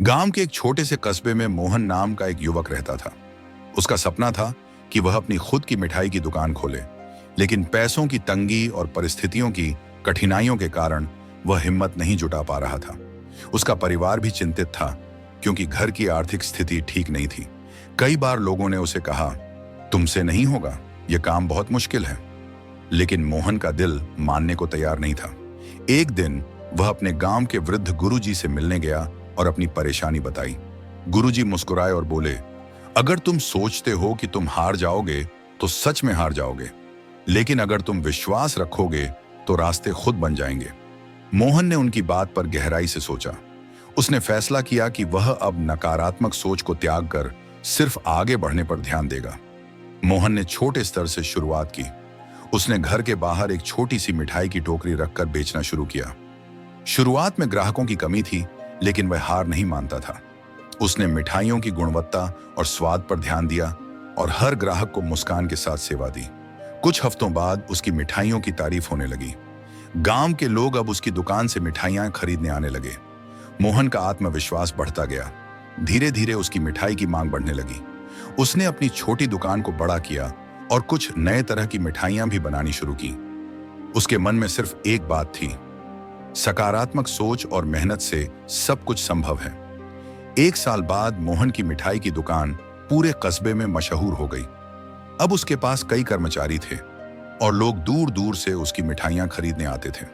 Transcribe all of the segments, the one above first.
गांव के एक छोटे से कस्बे में मोहन नाम का एक युवक रहता था। उसका सपना था कि वह अपनी खुद की मिठाई की दुकान खोले, लेकिन पैसों की तंगी और परिस्थितियों की कठिनाइयों के कारण वह हिम्मत नहीं जुटा पा रहा था। उसका परिवार भी चिंतित था, क्योंकि घर की आर्थिक स्थिति ठीक नहीं थी। कई बार लोगों ने उसे कहा, तुमसे नहीं होगा, यह काम बहुत मुश्किल है। लेकिन मोहन का दिल मानने को तैयार नहीं था। एक दिन वह अपने गांव के वृद्ध गुरुजी से मिलने गया और अपनी परेशानी बताई। गुरुजी मुस्कुराए और बोले, अगर तुम सोचते हो कि तुम हार जाओगे तो सच में हार जाओगे, लेकिन अगर तुम विश्वास रखोगे तो रास्ते खुद बन जाएंगे। मोहन ने उनकी बात पर गहराई से सोचा। उसने फैसला किया कि वह अब नकारात्मक सोच को त्याग कर सिर्फ आगे बढ़ने पर ध्यान देगा। मोहन ने छोटे स्तर से शुरुआत की। उसने घर के बाहर एक छोटी सी मिठाई की टोकरी रखकर बेचना शुरू किया। शुरुआत में ग्राहकों की कमी थी, लेकिन वह हार नहीं मानता था। उसने मिठाइयों की गुणवत्ता और स्वाद पर ध्यान दिया और हर ग्राहक को मुस्कान के साथ सेवा दी। कुछ हफ्तों बाद उसकी मिठाइयों की तारीफ होने लगी। गांव के लोग अब उसकी दुकान से मिठाइयां खरीदने आने लगे। मोहन का आत्मविश्वास बढ़ता गया। धीरे धीरे उसकी मिठाई की मांग बढ़ने लगी। उसने अपनी छोटी दुकान को बड़ा किया और कुछ नए तरह की मिठाइयां भी बनानी शुरू की। उसके मन में सिर्फ एक बात थी, सकारात्मक सोच और मेहनत से सब कुछ संभव है। एक साल बाद मोहन की मिठाई की दुकान पूरे कस्बे में मशहूर हो गई। अब उसके पास कई कर्मचारी थे और लोग दूर दूर से उसकी मिठाइयां खरीदने आते थे।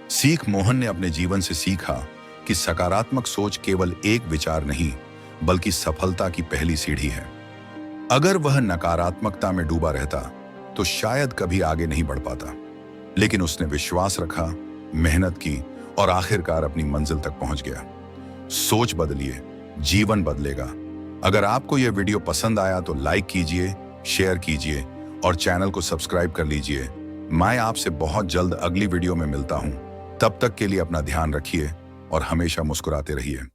सीख मोहन ने अपने जीवन से सीखा कि सकारात्मक सोच केवल एक विचार नहीं, बल्कि सफलता की पहली सीढ़ी है। अगर वह नकारात्मकता में डूबा रहता तो शायद कभी आगे नहीं बढ़ पाता, लेकिन उसने विश्वास रखा, मेहनत की और आखिरकार अपनी मंजिल तक पहुंच गया। सोच बदलिए, जीवन बदलेगा। अगर आपको यह वीडियो पसंद आया तो लाइक कीजिए, शेयर कीजिए और चैनल को सब्सक्राइब कर लीजिए। मैं आपसे बहुत जल्द अगली वीडियो में मिलता हूं। तब तक के लिए अपना ध्यान रखिए और हमेशा मुस्कुराते रहिए।